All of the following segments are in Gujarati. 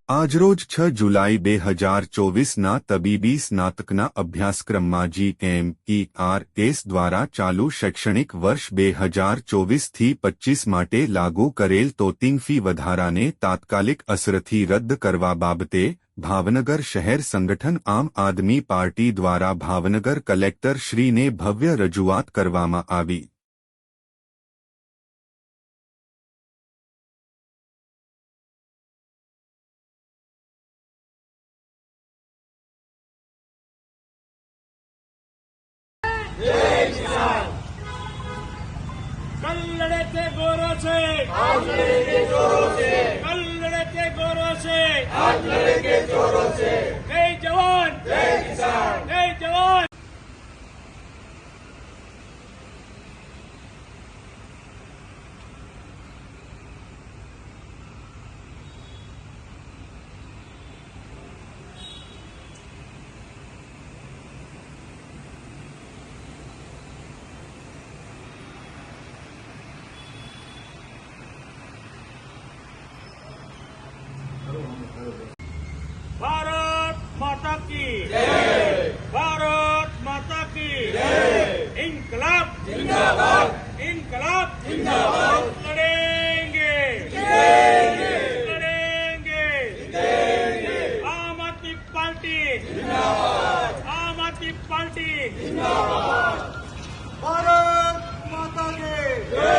આજરોજ 6 જુલાઈ 2024ના તબીબી સ્નાતકના અભ્યાસક્રમમાં GMERS દ્વારા ચાલુ શૈક્ષણિક વર્ષ 2024થી 25 માટે લાગુ કરેલ તોતિંગ ફી વધારાને તાત્કાલિક અસરથી રદ કરવા બાબતે ભાવનગર શહેર સંગઠન આમ આદમી પાર્ટી દ્વારા ભાવનગર કલેક્ટર શ્રીને ભવ્ય રજૂઆત કરવામાં આવી। कल लड़े थे गोरों से, आज लड़ेंगे चोरों से। कल लड़े थे गोरों से, आज लड़ेंगे चोरों से। जय जवान, जय किसान, जय जवान। भारत माता की जय, भारत माता की जय। इनकलाब जिंदाबाद, इनकलाब जिंदाबाद। लड़ेंगे लड़ेंगे लड़ेंगे। आम आदमी पार्टी जिंदाबाद, आम आदमी पार्टी जिंदाबाद। भारत माता की जय,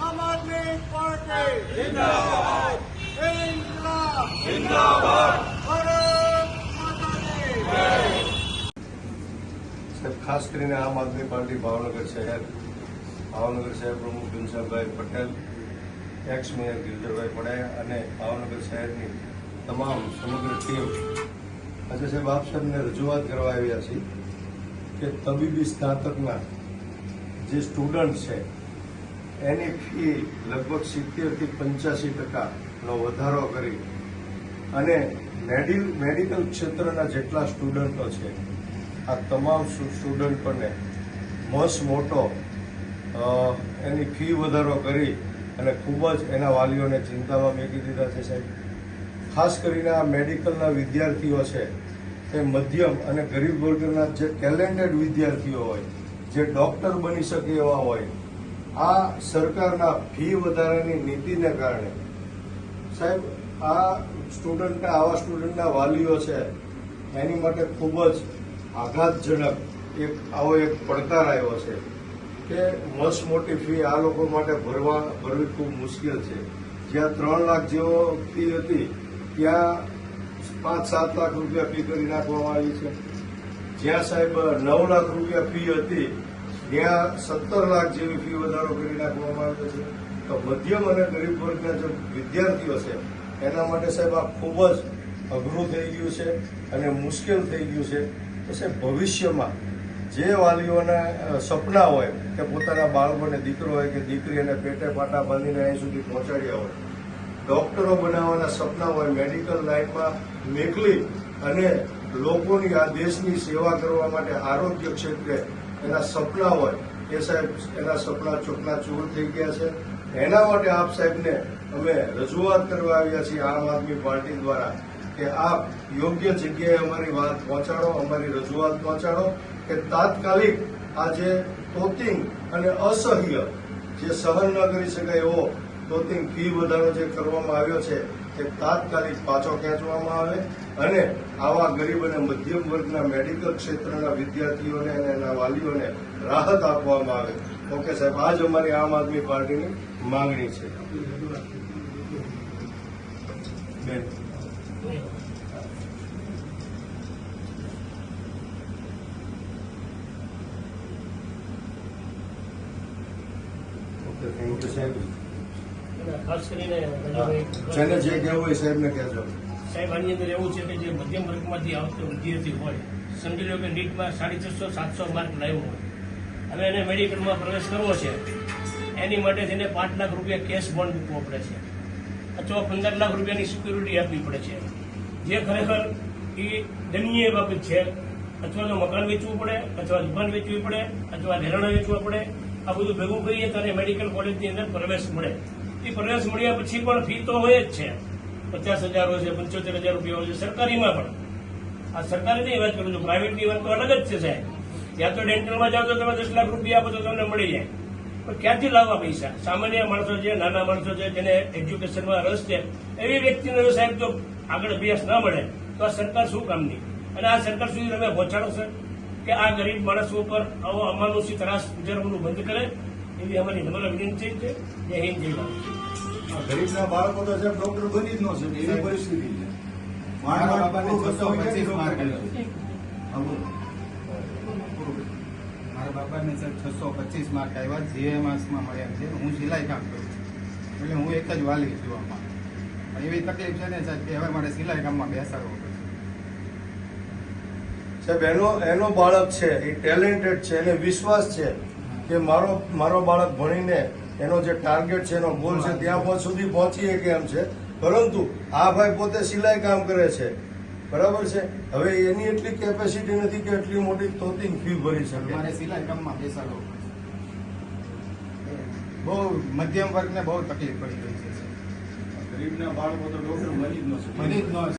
आम आदमी पार्टी जिंदाबाद। जिंदाबाद, भारत माता की जय। खास કરીને આમ આદમી પાર્ટી ભાવનગર શહેર પ્રમુખ ઘનશ્યામભાઈ પટેલ, એક્સ મેયર ગિરધરભાઈ પડાયા અને ભાવનગર શહેરની તમામ સમગ્ર ટીમ આજે સાહેબ આપ સાહેબને રજૂઆત કરવા આવ્યા છીએ કે તબીબી સ્નાતકના જે સ્ટુડન્ટ છે એની ફી લગભગ 70થી 85% વધારો કરી અને મેડિકલ ક્ષેત્રના જેટલા સ્ટુડન્ટો છે આ તમામ સ્ટુડન્ટોને મસ્ત મોટો એની ફી વધારો કરી અને ખૂબ જ એના વાલીઓને ચિંતામાં મૂકી દીધા છે સાહેબ। ખાસ કરીને આ મેડિકલના વિદ્યાર્થીઓ છે તે મધ્યમ અને ગરીબ વર્ગના જે ટેલેન્ટેડ વિદ્યાર્થીઓ હોય, જે ડોક્ટર બની શકે એવા હોય, આ સરકારના ફી વધારાની નીતિને કારણે સાહેબ આવા સ્ટુડન્ટના વાલીઓ છે એની માટે ખૂબ જ આઘાતજનક આવો એક પડકાર આવ્યો છે કે મસ્ત મોટી ફી આ લોકો માટે ભરવી ખૂબ મુશ્કેલ છે। જ્યાં 3 લાખ જેવો ફી હતી ત્યાં 5-7 લાખ રૂપિયા ફી કરી નાખવામાં આવી છે। જ્યાં સાહેબ 9 લાખ રૂપિયા ફી હતી ત્યાં 17 લાખ જેવી ફી વધારો કરી નાખવામાં આવ્યો છે। તો મધ્યમ અને ગરીબ વર્ગના જે વિદ્યાર્થીઓ છે એના માટે સાહેબ આ ખૂબ જ અઘરું થઈ ગયું છે અને મુશ્કેલ થઈ ગયું છે। તો સાહેબ ભવિષ્યમાં જે વાલીઓના સપના હોય કે પોતાના બાળકોને દીકરો હોય કે દીકરી એને પેટે પાટા બાંધીને અહીં સુધી પહોંચાડ્યા હોય, ડોક્ટરો બનાવવાના સપના હોય, મેડિકલ લાઇનમાં મેકલી અને લોકોની આ દેશની સેવા કરવા માટે આરોગ્ય ક્ષેત્રે એના સપના હોય, એ સાહેબ એના સપના ચૂર થઈ ગયા છે। એના માટે આપ સાહેબને અમે રજૂઆત કરવા આવ્યા છીએ આમ આદમી પાર્ટી દ્વારા કે આપ યોગ્ય જગ્યાએ અમારી વાત પહોંચાડો, અમારી રજૂઆત પહોંચાડો કે તાત્કાલિક આ જે તોતિંગ અને અસહ્ય જે સહન ન કરી શકાય એવો તોતિંગ ફી વધારો જે કરવામાં આવ્યો છે તે તાત્કાલિક પાછો ખેંચવામાં આવે અને આવા ગરીબ અને મધ્યમ વર્ગના મેડિકલ ક્ષેત્રના વિદ્યાર્થીઓને અને એના વાલીઓને રાહત આપવામાં આવે। ઓકે સાહેબ, આ જ અમારી આમ આદમી પાર્ટીની માંગણી છે। ઓકે, થેન્ક યુ સાહેબ। ખાસ કરીને જેને જે કહેવું હોય સાહેબને કહેજો સાહેબ। આની અંદર એવું છે કે જે મધ્યમ વર્ગમાંથી આવતો વિદ્યાર્થી હોય, સમજી લો કે નીટમાં 650-700 માર્ક લાવ્યો હોય, હવે એને મેડિકલમાં પ્રવેશ કરવો છે, એની માટે તેને 5 લાખ રૂપિયા કેશ બોન્ડ મૂકવો પડે છે અથવા 15 લાખ રૂપિયાની સિક્યુરિટી આપવી પડે છે, જે ખરેખર એ દયનીય બાબત છે। અથવા તો મકાન વેચવું પડે, અથવા દુકાન વેચવી પડે, અથવા ઘરેણાં વેચવા પડે। આ બધું ભેગું કરીએ ત્યારે મેડિકલ કોલેજની અંદર પ્રવેશ મળે। એ પ્રવેશ મળ્યા પછી પણ ફી તો હોય જ છે, 50,000 હોય છે, 75,000 રૂપિયા હોય છે, સરકારીમાં પણ. આ સરકારીની વાત કરું છું, પ્રાઇવેટની વાત તો અલગ જ છે સાહેબ. ત્યાં તો ડેન્ટલમાં જાઓ તો તમે 10 લાખ રૂપિયા આપો તો તમને મળી જાય. પણ ક્યાંથી લાવવા પૈસા? સામાન્ય માણસો છે, નાના માણસો છે, જેને એજ્યુકેશનમાં રસ છે, એવી વ્યક્તિને જો સાહેબ જો આગળ અભ્યાસ ના મળે તો આ સરકાર શું કામની? અને આ સરકાર સુધી તમે પહોંચાડો સર કે આ ગરીબ માણસો ઉપર આવો અમાનુષી ત્રાસ ગુજારવાનું બંધ કરે, એવી અમારી નમ્ર વિનંતી છે. જય હિન્દ, જય ભારત. ગરીબના બાળકો તો સાહેબ ડોક્ટર બની જ ન શકે એવી પરિસ્થિતિ છે. મારા બાપાને 625 માર્ક આવ્યો. મારા બાપાને સાહેબ 625 માર્ક આવ્યા, જીએમઆસમાં મળ્યા છે. હું સિલાઈ કામ કરું છું, એટલે હું એક જ વાલી છું આમાં. પણ એવી તકલીફ છે ને સાહેબ કે હવે મારે સિલાઈ કામમાં બેસાડવો પડશે. સાહેબ એનો બાળક છે, એ ટેલેન્ટેડ છે, એને વિશ્વાસ છે કે મારો બાળક ભણીને એનો જે ટાર્ગેટ છે, એનો ગોલ છે, ત્યાં સુધી પહોંચી શકે એમ છે. પરંતુ આ ભાઈ પોતે સિલાઈ કામ કરે છે, બરાબર છે. હવે એની એટલી કેપેસિટી નથી કે એટલી મોટી તોતિંગ ફી ભરી શકે. મારે સિલાઈ કામમાં બેસાડવો પડશે. બહુ મધ્યમ વર્ગને બહુ તકલીફ પડી રહી છે. ગરીબના બાળકો તો ડોક્ટર બની જ ન શકે. બની જ ન બોલ.